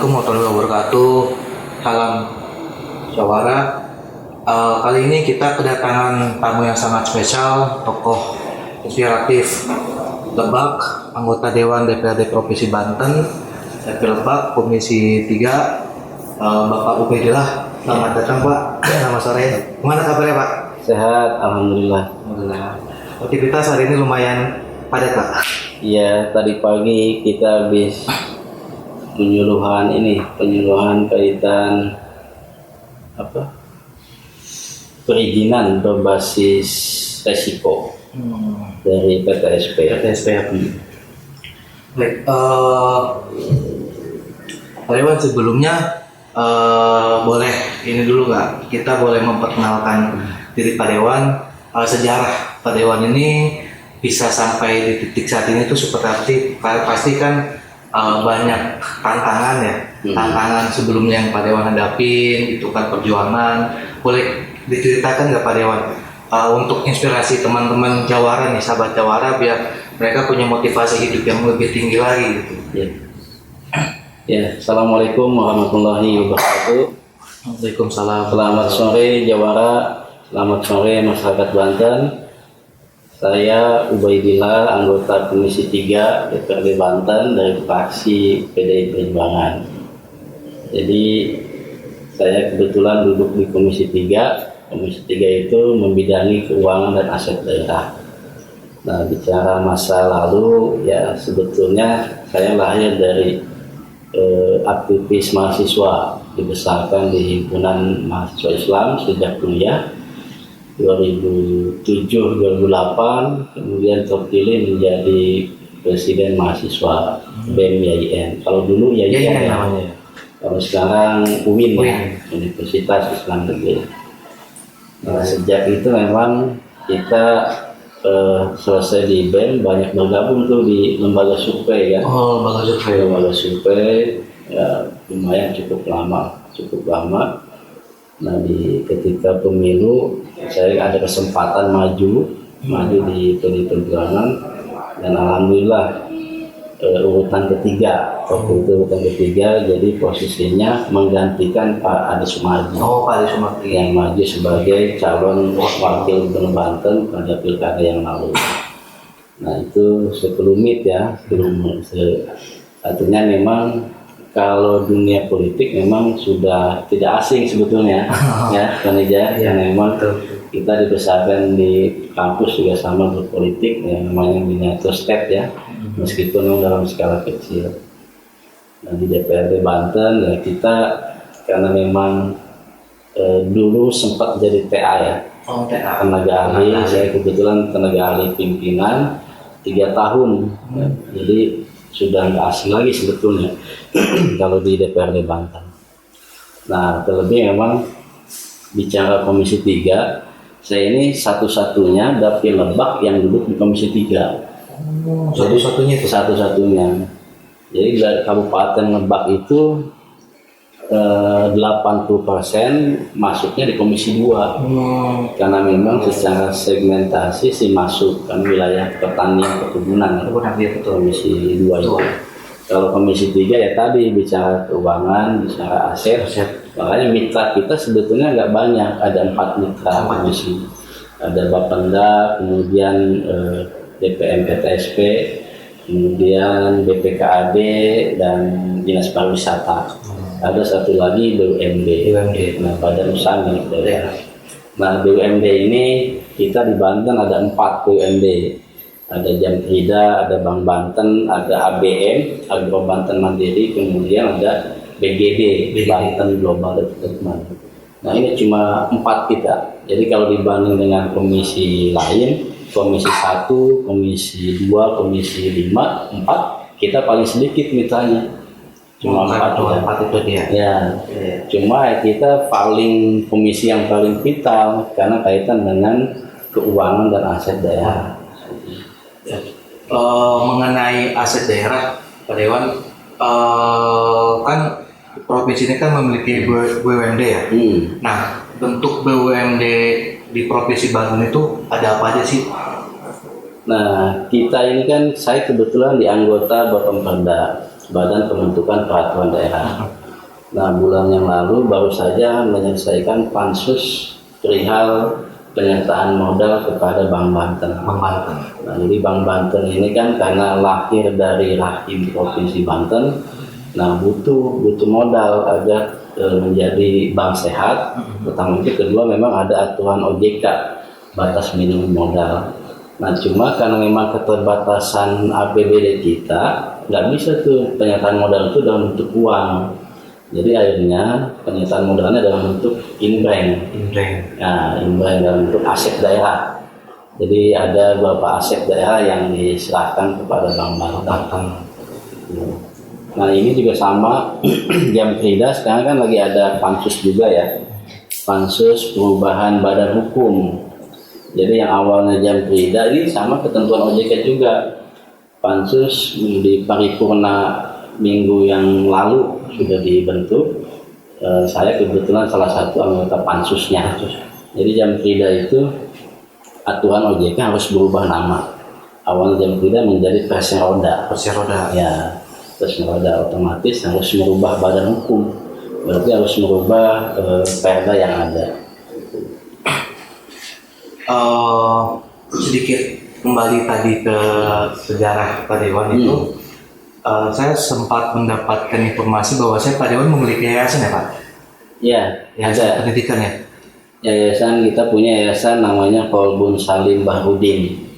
Assalamualaikum warahmatullahi wabarakatuh. Salam Jawara. Kali ini kita kedatangan tamu yang sangat spesial, tokoh inspiratif Lebak, anggota Dewan DPRD Provinsi Banten, Lebak, Komisi 3, Bapak Ubaidillah. Selamat datang Pak, selamat sore. Gimana kabarnya Pak? Sehat, alhamdulillah. Alhamdulillah. Aktivitas hari ini lumayan padat Pak. Iya, tadi pagi kita habis penyuluhan kaitan perizinan berbasis resiko dari PTSP. Baik, Pak Dewan, sebelumnya boleh ini dulu nggak? Kita boleh memperkenalkan diri Pak Dewan, sejarah Pak Dewan ini bisa sampai di titik saat ini tuh seperti apa? Pasti kan banyak tantangan ya, tantangan sebelumnya yang Pak Dewan hadapin, itu kan perjuangan. Boleh diceritakan nggak Pak Dewan, untuk inspirasi teman-teman Jawara nih, sahabat Jawara, biar mereka punya motivasi hidup yang lebih tinggi lagi gitu. Ya, Assalamualaikum warahmatullahi wabarakatuh. Waalaikumsalam. Selamat sore Jawara, selamat sore masyarakat Banten. Saya Ubaidillah, anggota Komisi 3 DPRD Banten dari fraksi PDI Perjuangan. Jadi saya kebetulan duduk di Komisi 3. Komisi 3 itu membidangi keuangan dan aset daerah. Nah, bicara masa lalu, ya sebetulnya saya lahir dari aktivis mahasiswa, dibesarkan di himpunan mahasiswa Islam sejak kuliah 2007-2008, kemudian terpilih menjadi presiden mahasiswa BEM YIN. Kalau dulu YIN namanya, kalau sekarang UIN ya, Universitas Islam Negeri. Nah, sejak itu memang kita selesai di BEM banyak bergabung tuh di lembaga survei kan. Lembaga survei ya, lumayan cukup lama. Nah, ketika pemilu saya ada kesempatan maju di PDI Perjuangan, dan alhamdulillah urutan ketiga. Waktu itu urutan ketiga, jadi posisinya menggantikan Pak Ade Sumardi. Pak Ade Sumardi yang maju sebagai calon wakil Gubernur Banten pada pilkada yang lalu. Nah, itu sekelumit ya, artinya memang kalau dunia politik memang sudah tidak asing sebetulnya ya, karena memang kita dibesarkan di kampus juga sama berpolitik, yang namanya miniatur state ya, meskipun memang dalam skala kecil. Nah, di DPRD Banten ya kita karena memang dulu sempat jadi TA ya, tenaga ahli. Saya kebetulan tenaga ahli pimpinan 3 tahun ya. Jadi sudah nggak asing lagi sebetulnya kalau di DPRD Banten. Nah, terlebih memang bicara Komisi 3, saya ini satu-satunya dapil Lebak yang duduk di Komisi 3. Satu-satunya. Jadi dari Kabupaten Lebak itu 80% masuknya di Komisi 2. Karena memang secara segmentasi sih masuk kan wilayah pertanian perkebunan Komisi 2 itu. Kalau Komisi 3 ya tadi bicara keuangan, bicara aset. Makanya mitra kita sebetulnya nggak banyak, ada 4 mitra komisi. Ada Bapenda, kemudian DPM PTSP, kemudian BPKAD dan Dinas Pariwisata. Ada satu lagi BUMD. Nah, Badan Usaha Milik Daerah. Nah, BUMD ini kita di Banten ada 4 BUMD. Ada Jamhida, ada Bank Banten, ada ABM, Agro Banten Mandiri, kemudian ada BGD, Banten Global Development. Nah, ini cuma 4 kita. Jadi kalau dibanding dengan komisi lain, Komisi 1, Komisi 2, Komisi 5, 4, kita paling sedikit mitranya. Cuma 4 itu dia. Ya. Cuma kita komisi yang paling vital karena kaitan dengan keuangan dan aset daerah. Mengenai aset daerah, Pak Dewan, kan provinsi ini kan memiliki BUMD ya. Nah, bentuk BUMD di Provinsi Banten itu ada apa aja sih? Nah, kita ini kan, saya kebetulan di anggota Bapemda. Badan Pembentukan Peraturan Daerah. Nah, bulan yang lalu baru saja menyelesaikan pansus perihal penyertaan modal kepada Bank Banten. Bank Banten. Nah, jadi Bank Banten ini kan karena lahir dari rahim Provinsi Banten, nah butuh modal agar menjadi bank sehat. Pertama itu, kedua memang ada aturan OJK batas minimum modal. Nah, cuma karena memang keterbatasan APBD kita, nggak bisa tuh penyertaan modal itu dalam bentuk uang. Jadi akhirnya penyertaan modalnya dalam bentuk in-bank. Nah, in-bank dalam bentuk aset daerah. Jadi ada beberapa aset daerah yang diserahkan kepada Bank Banten. Nah, ini juga sama. Jamkrida sekarang kan lagi ada pansus juga ya, pansus perubahan badan hukum. Jadi yang awalnya Jamkrida ini sama ketentuan OJK juga. Pansus di paripurna minggu yang lalu sudah dibentuk. Saya kebetulan salah satu anggota pansusnya. Jadi Jamkrida itu aturan OJK harus berubah nama. Awalnya Jamkrida menjadi Perseroda. Ya, Perseroda otomatis harus merubah badan hukum. Berarti harus merubah perda yang ada. Sedikit kembali tadi ke sejarah Pak Dewan itu, saya sempat mendapatkan informasi bahwa Pak Dewan memiliki yayasan ya Pak? Ya, Yayasan pendidikan ya? Yayasan, kita punya yayasan namanya Kolbun Salim Bahrudin.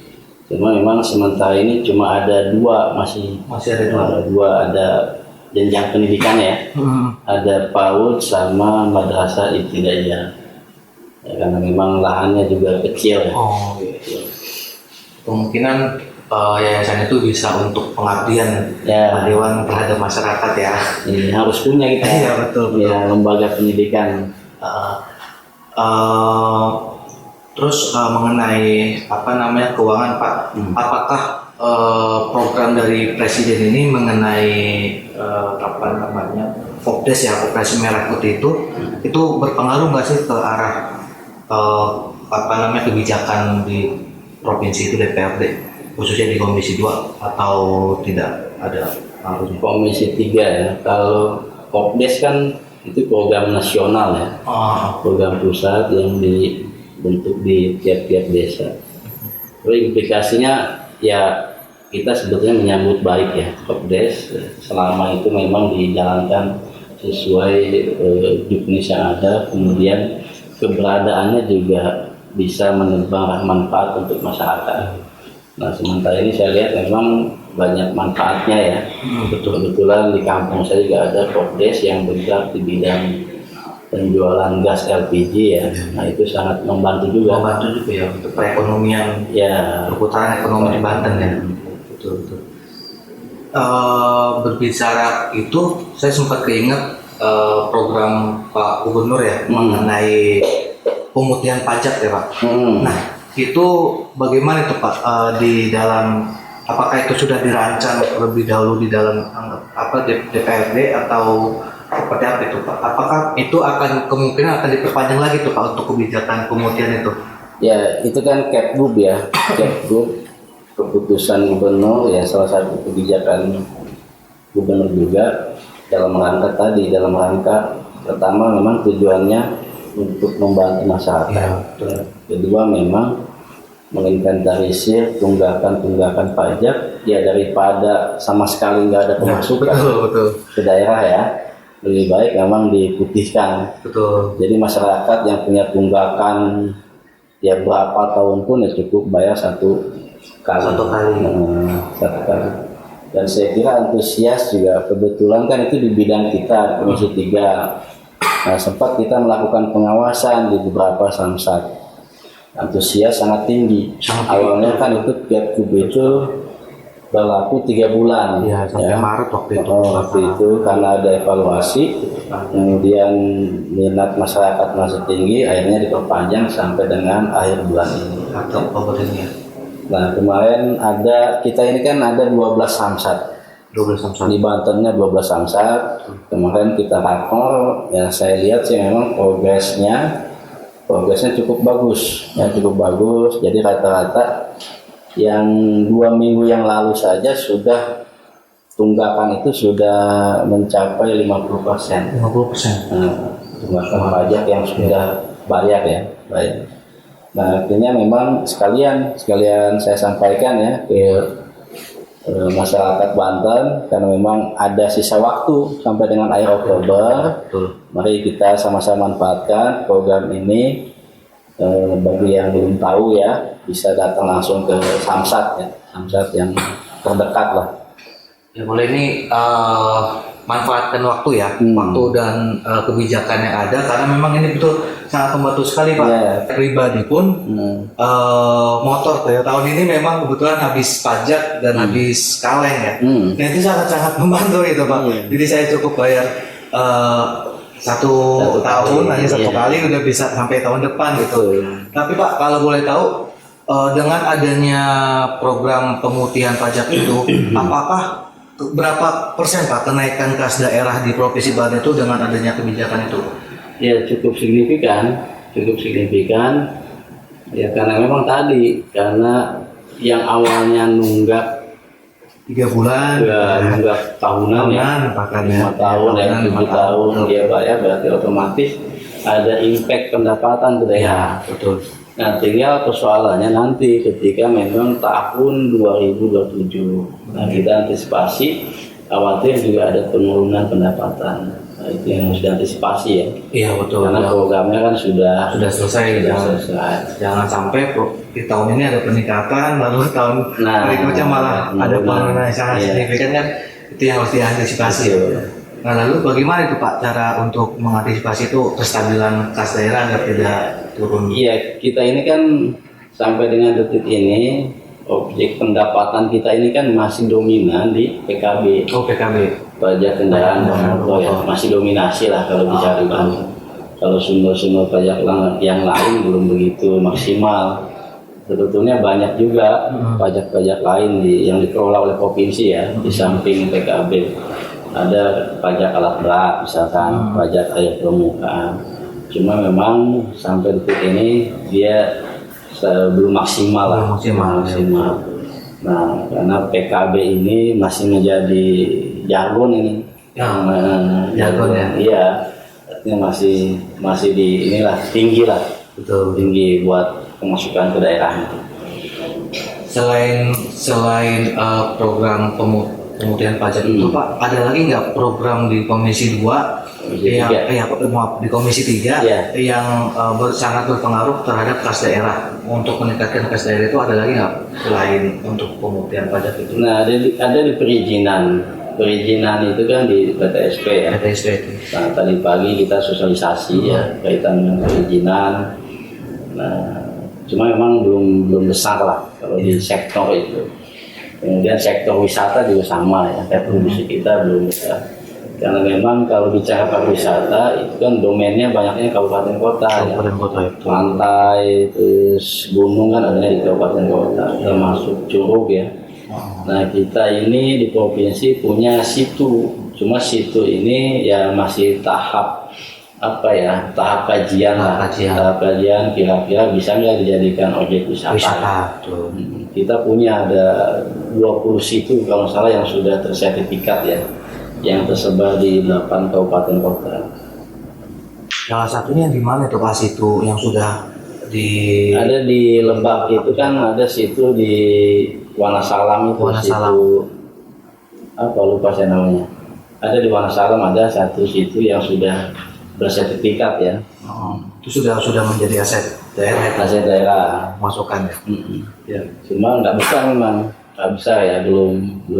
Cuma memang sementara ini cuma ada dua, masih ada dua, ada jenjang pendidikan ya. Ada PAUD sama Madrasah Ibtidaiyah. Ya, karena memang lahannya juga kecil ya. Oh iya. Kemungkinan yayasan itu bisa untuk pengabdian Pak Dewan terhadap masyarakat ya. Ini harus punya kita. Iya betul. Ya, lembaga pendidikan. Terus mengenai keuangan Pak, apakah program dari Presiden ini mengenai Popdes ya, Operasi Merah Putih itu berpengaruh nggak sih ke arah kebijakan di provinsi itu, DPRD khususnya di Komisi 2, atau tidak ada pengaruhnya? Komisi 3 ya. Kalau Popdes kan itu program nasional ya, program pusat yang dibentuk di tiap-tiap desa. Jadi implikasinya ya kita sebetulnya menyambut baik ya Popdes selama itu memang dijalankan sesuai juknis yang ada, kemudian keberadaannya juga bisa menebar manfaat untuk masyarakat. Nah, sementara ini saya lihat memang banyak manfaatnya ya. Kebetulan di kampung saya juga ada Popdes yang bergerak di bidang penjualan gas LPG ya. Nah, itu sangat membantu juga Ya untuk perekonomian ya, perputaran ekonomi di Banten ya. Betul. Berbicara itu, saya sempat keinget program Pak Gubernur ya mengenai pemutihan pajak ya Pak. Nah, itu bagaimana itu Pak di dalam, apakah itu sudah dirancang lebih dahulu di dalam DPRD atau seperti apa itu Pak? Apakah itu akan kemungkinan akan diperpanjang lagi tuh Pak untuk kebijakan pemutihan itu? Ya, itu kan Kepgub ya, Kepgub, keputusan gubernur ya, salah satu kebijakan gubernur juga dalam rangka pertama memang tujuannya untuk membantu masyarakat. Ya, kedua memang menginventarisir tunggakan pajak ya, daripada sama sekali nggak ada pemasukan ke daerah ya, lebih baik memang diputihkan. Jadi masyarakat yang punya tunggakan ya berapa tahun pun ya cukup bayar satu kali. Dan saya kira antusias juga, kebetulan kan itu di bidang kita Komisi 3. Nah, sempat kita melakukan pengawasan di beberapa samsat. Antusias sangat tinggi. Awalnya kan itu Kepgub itu berlaku 3 bulan. Ya, sampai Maret waktu itu. Waktu itu karena ada evaluasi, kemudian minat masyarakat masih tinggi, akhirnya diperpanjang sampai dengan akhir bulan ini. Atau Oktober ini ya. Nah, kemarin kita ini kan ada 12 samsat. Di Bantennya 12 samsat. Kemarin kita rakor, ya saya lihat sih memang progresnya cukup bagus. Jadi rata-rata yang 2 minggu yang lalu saja sudah tunggakan itu sudah mencapai 50%. 50%. Tunggakan pajak yang sudah bayar ya, bayar. Nah, akhirnya memang sekalian saya sampaikan ya ke masyarakat Banten, karena memang ada sisa waktu sampai dengan akhir Oktober. Mari kita sama-sama manfaatkan program ini. Bagi yang belum tahu ya, bisa datang langsung ke Samsat ya, Samsat yang terdekat lah. Ya boleh ini manfaatkan waktu ya, waktu dan kebijakan yang ada, karena memang ini betul sangat membantu sekali Pak. Yeah. Pribadi pun motor Toyota tahun ini memang kebetulan habis pajak dan habis kaleng ya. Nah itu sangat-sangat membantu itu Pak. Jadi saya cukup bayar satu tahun hanya satu kali udah bisa sampai tahun depan gitu. Tapi Pak kalau boleh tahu dengan adanya program pemutihan pajak itu, apakah berapa persen Pak kenaikan kas daerah di Provinsi Banten itu dengan adanya kebijakan itu? Ya cukup signifikan ya, karena memang tadi karena yang awalnya nunggak 3 bulan, nunggak tahunan ya, 5 tahun ya, 7 tahun dia bayar, berarti otomatis ada impact pendapatan ke daerah. Betul. Nah tinggal persoalannya nanti ketika memang tahun 2027, nah kita antisipasi khawatir juga ada penurunan pendapatan. Nah, itu yang harus diantisipasi ya. Iya betul. Karena programnya kan sudah selesai. Jangan sampai di tahun ini ada peningkatan, lalu tahun berikutnya malah ada penurunan yang sangat signifikan kan. Itu yang harus diantisipasi. Nah lalu bagaimana itu Pak cara untuk mengantisipasi itu kestabilan kas daerah agar tidak turun? Iya, kita ini kan sampai dengan detik ini objek pendapatan kita ini kan masih dominan di PKB. Oh PKB. Pajak kendaraan bermotor ya, masih dominasi lah kalau bicara Banten. Kalau sumber-sumber pajak yang lain belum begitu maksimal. Sebetulnya banyak juga pajak-pajak lain yang dikelola oleh provinsi ya, di samping PKB. Ada pajak alat berat misalkan, pajak air permukaan. Cuma memang sampai detik ini dia belum maksimal lah. Maksimal. Nah, karena PKB ini masih menjadi jargon ini. Jargon ya. Iya, artinya masih di inilah tinggi lah. Betul. Tinggi buat pemasukan ke daerah. Selain program pemutihan pajak itu Pak, ada lagi nggak program di Komisi 2 di Komisi 3 yang sangat berpengaruh terhadap kas daerah, untuk meningkatkan kas daerah itu ada lagi nggak selain untuk pemutihan pajak itu? Nah ada di perizinan itu kan di PTSP ya. PTSP itu. Nah tadi pagi kita sosialisasi ya kaitan dengan perizinan. Nah cuma memang belum besar lah kalau di sektor itu. Kemudian sektor wisata juga sama ya, produksi kita belum besar. Karena memang kalau bicara pariwisata itu kan domainnya banyaknya kabupaten kota ya. Pantai, terus gunung kan adanya di kabupaten kota, termasuk Curug ya. Nah kita ini di provinsi punya situ, cuma situ ini ya masih tahap kajian kira-kira bisa nggak dijadikan objek wisata. Kita punya ada 20 situ kalau salah yang sudah tersertifikat ya, yang tersebar di 8 kabupaten kota. Salah satunya di mana itu Pak situ yang sudah ada di Lebak itu kan, ada situ di Wonosalam itu. Situ apa lupa saya namanya. Ada di Wonosalam ada satu situ yang sudah bersertifikat ya. Itu sudah menjadi aset daerah masukan ya. Ya cuma nggak besar memang, nggak bisa ya, belum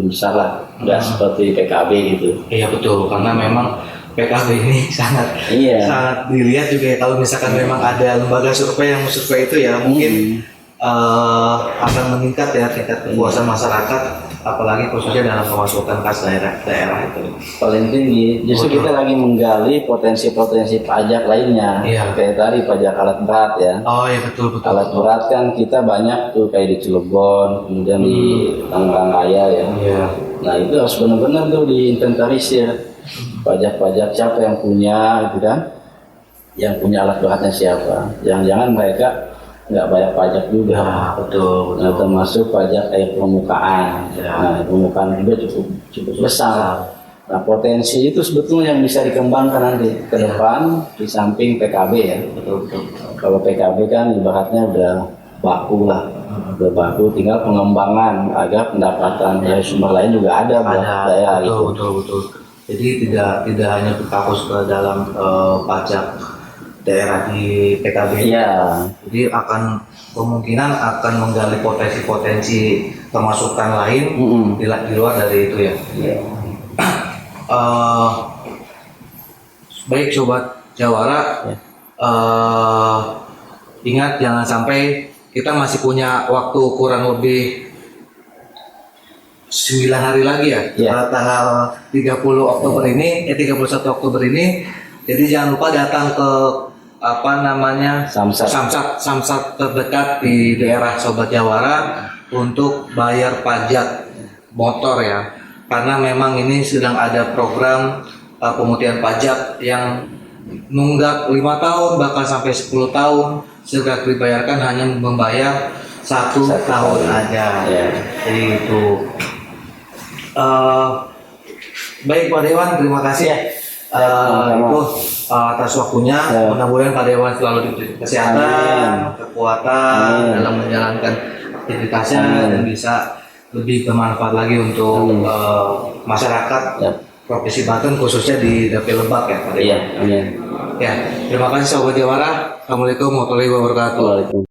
besar lah, nggak seperti PKB gitu. Iya betul, karena memang PKB ini sangat dilihat juga ya, kalau misalkan memang ada lembaga survei yang survei itu ya mungkin akan meningkat ya tingkat kepuasan masyarakat, apalagi khususnya dalam pemasukan kas daerah itu paling tinggi. Justru kita lagi menggali potensi pajak lainnya. Kayak tadi pajak alat berat ya. Oh iya betul. Alat berat kan kita banyak tuh kayak di Cilegon, kemudian di Tangerang Raya ya. Nah itu harus benar-benar tuh diinventarisir pajak-pajak siapa yang punya gitu kan, yang punya alat beratnya siapa. Jangan-jangan mereka nggak bayar pajak juga. Betul. Nah, termasuk pajak air permukaan. Ya. Nah, air permukaan juga cukup besar. Nah, potensi itu sebetulnya yang bisa dikembangkan nanti ke depan di samping PKB ya. Betul. Kalau PKB kan ibaratnya udah baku lah, udah baku, tinggal pengembangan agar pendapatan dari sumber lain juga ada buat daerah gitu. Betul. Jadi tidak hanya berfokus ke dalam pajak daerah di PKB. Iya. Jadi kemungkinan akan menggali potensi-potensi pemasukan lain di luar dari itu ya. Iya. Baik sobat Jawara, ingat jangan sampai kita masih punya waktu kurang lebih 9 hari lagi ya, tanggal 30 Oktober ini, 31 Oktober ini. Jadi jangan lupa datang ke Samsat terdekat di daerah Sobat Jawara untuk bayar pajak motor ya. Karena memang ini sedang ada program pemutihan pajak yang nunggak 5 tahun bahkan sampai 10 tahun, segera dibayarkan hanya membayar 1 tahun aja. Jadi itu. Baik Pak Dewan, terima kasih ya. Itu atas waktunya. Mudah-mudahan Pak Dewan selalu diberi kesehatan, kekuatan dalam menjalankan aktivitasnya dan bisa lebih bermanfaat lagi untuk masyarakat Provinsi Banten, khususnya di Dapil Lebak ya Pak Dewan. Iya, amin. Ya, terima kasih Sobat Jawara. Assalamualaikum warahmatullahi wabarakatuh.